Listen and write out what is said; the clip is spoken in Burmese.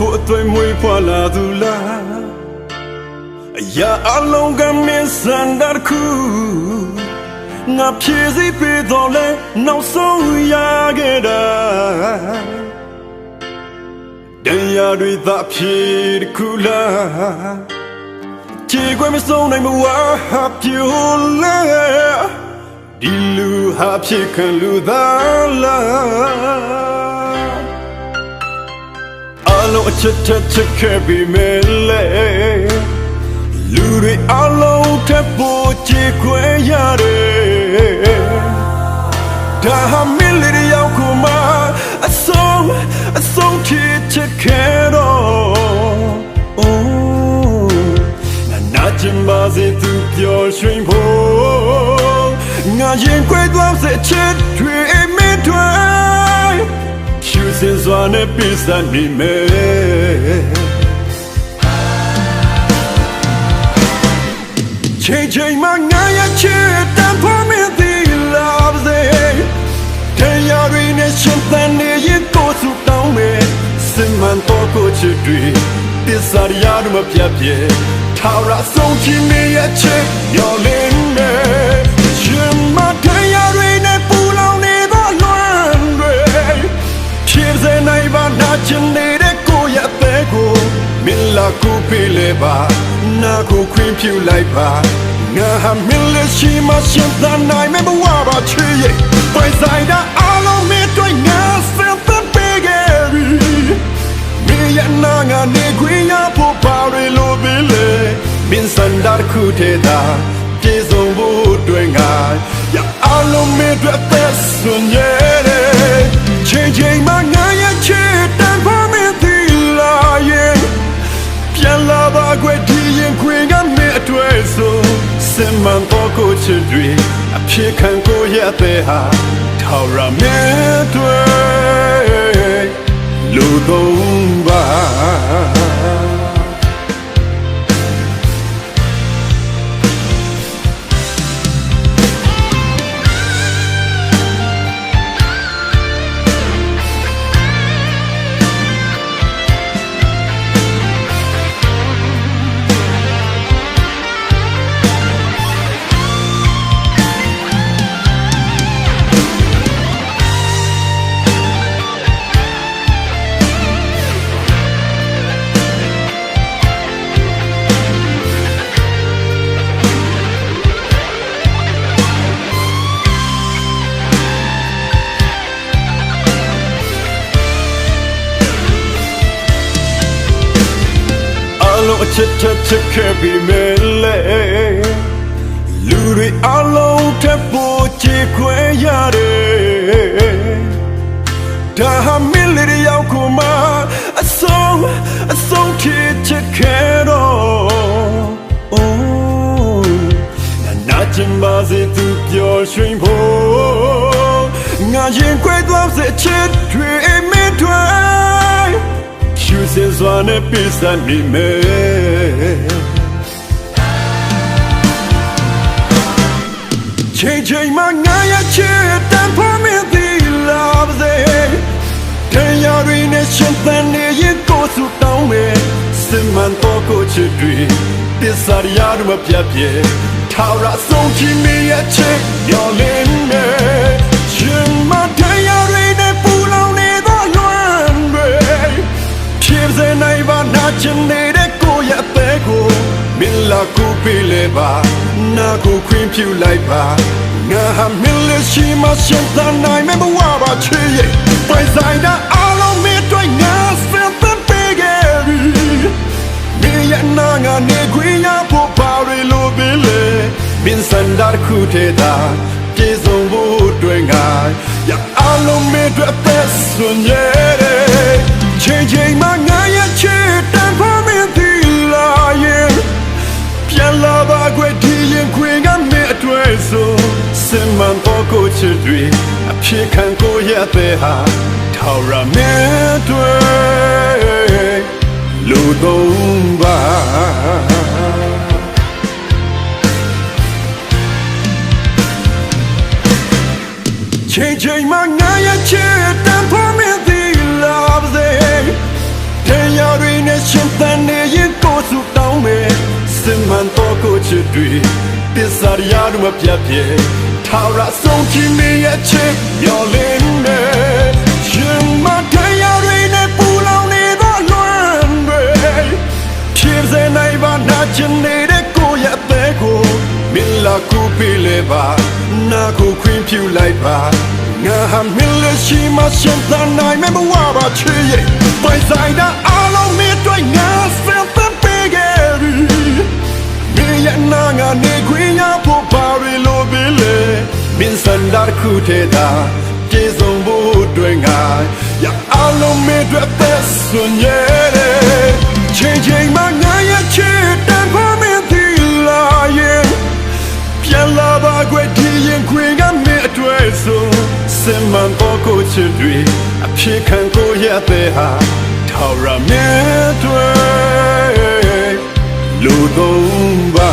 ဖို့အသွင်မွေးဖွာလာသူလားအရာအလုံးကမင်းစံတခုငါဖြည့်စည်းပေးတော့လဲနောက်ဆုံးရခဲ့တာတရားတွေသာဖြည့်တခုလားခြေခွဲမဆုံးနိုင်မဝါပြိုလဲဒီလူဟာဖြစ်ခံလူသားလားအလုံးအချက်ချက်ခဲ့ပြီးမဲလဲလူတွေအလုံးထပ်ဖို့ခြေခွဲရတယ်ဒါဟာမင်းလေးရောက်ခုမှအဆုံးချစ်ခဲ့တော့နာကျင်ပါစေသူပျော်ရွှင်ဖို့ငါရင်ခွဲသွားစေချစ်တွေမင်းတွေဖြူစင်စွာနဲ့ပြစနေမယ်ချိန်မှငါရဲ့ချစ်တန်ဖို့မင်းသိလာပါစေတရားတွေနဲ့ရှင်သန်နေရင်ကိုယ်စုတောင်းမယ်စင်မှန်တော့ကိုချစ်တွေတစ္ဆာရရမပြတ်ပြဲထာဝရဆုံးချင်နေရဲ့ချစ်ညော်လင်းမယ်ရှင်မတရားတွေနဲ့ပူလောင်နေသောလွမ်းတွေဖြစ်စေနိုင်ပါနာချင်နေတဲ့ကိုယ့်ရဲ့အသက်ကိုမင်းလာကိုပေးလေပါနာကိုခွင့်ပြုလိုက်ပါငါဟာမင်းလက်ရှိမှရှင်သန်နိုင်မယ်ဘဝပါချစ်ရဲ့ပိုင်ဆိုင်တာအလုံးမတွေ့ငါစံသပေးခဲ့ပြီမင်းရဲ့နာငါနေခွင့်ရဖို့ပါရလို့ပြီလေမင်းစံတာခုထဲသာပြေဆုံးဖို့တွေ့ငါရအလုံးမတွေ့သက်စွန်ရဲ့ချိန်မှငါရဲ့ချစ်တန်ဖို့မင်းသီလာရဲ့ပြန်လာပါခွေဒီရင်ခွေကမင်းအတွေ့ဆုံးစင်မှန်တော့ကိုချစ်တွေအဖြစ်ခံကိုရတဲ့ဟာထာဝရမင်းတွေလူသုံးပါအချက်ခဲ့ပြီးမဲလဲလူတွေအလုံးထပ်ဖို့ခြေခွဲရတယ်ဒါဟာမင်းလေးရောက်ခုမှအဆုံးချစ်ခဲ့တော့နာကျင်ပါစေသူပျော်ရွှင်ဖို့ငါရင်ခွဲသွားစေချစ်တွေမင်းတွေဖြူစင်စွာနဲ့ပြစနေမယ်ချိန်မှငါရဲ့ချစ်တန်ဖို့မင်းသီလာပါစေတရားတွေနဲ့ရှင်သန်နေရင်ကိုယ်စုတောင်းမယ်စင်မှန်တော့ကိုချစ်တွေတစ္ဆာရရမပြတ်ပြဲထာဝရဆုံးချင်နေရဲ့ချစ်ညော်လင်းမယ်ရှင်မတရားတွေနဲ့ပူလောင်နေသောလွမ်းတွေဖြစ်စေနိုင်ပါနာချင်နေတဲ့ကိုယ့်ရဲ့အသက်ကိုမင်းလာကိုပေးလေပါနာကိုခွင့်ပြုလိုက်ပါငါဟာမင်းလက်ရှိမှရှင်သန်နိုင်မယ်ဘဝပါချစ်ရဲ့ပိုင်ဆိုင်တာအလုံးမတွေ့ငါစံသပေးခဲ့ပြီမင်းရဲ့နာငါနေခွင့်ရဖို့ပါရလို့ပြီလေမင်းစံတာခုထဲသာပြေဆုံးဖို့တွေ့ငါရအလုံးမတွေ့သက်စွန်ရဲ့ချိန်မှငါရဲ့ချစ်တန်ဖို့မင်းသီလာရဲ့ပြန်လာပါခွေဒီရင်ခွေကမင်းအတွေ့ဆုံးစင်မှန်တော့ကိုချစ်တွေအဖြစ်ခံကိုရတဲ့ဟာထာဝရမင်းတွေလူသုံးပါချိန်မှငါရဲ့ချစ်တန်ဖို့မင်းသီလာပါစေ တရားတွေနဲ့ရှင်သန်နေရင်ကိုယ်စုတောင်းမယ်စင်မှန်တော့ကိုချစ်တွေတစ္ဆာရရမပြတ်ပြေထာဝရဆုံးခြင်းရဲ့ချစ်ရောလင်းနေရှင်မတရားတွေနဲ့ပူလောင်နေသောလွမ်းတွေဖြစ်စေနိုင်ပါနာချင်နေတဲ့ကိုယ့်ရဲ့အသေးကိုမင်းလာကူပေးလေပါနာကိုခွင့်ပြုလိုက်ပါငါဟာမင်းလက်ရှိမှရှင်သန်နိုင်မယ့်ဘဝပါချစ်ရဲ့ပိုင်ဆိုင်တာအလုံးမင်းတို့ငါစံသတ်ပေးခဲ့ပြီမင်းရဲ့နာငါနေခွင့်ရဖို့ပါရီလိုပြီလေမင်းစံတာခုထဲတာကျေဆုံးဖို့တွေ့ငါရအလုံးမင်းတို့သက်စွန်ရဲ့ချိန်ချိန်မှငါရဲ့ချစ်တန်ဖို့မင်းဒီလာရဲ့ပြန်လာပါကွယ်ဒီရင်ခွင်ကမင်းအတွေ့ဆုံးစင်မှန်တော့ကိုချစ်တွေအဖြစ်ခံကိုရတဲ့ဟာထာဝရမင်းတွေလူသုံးပါ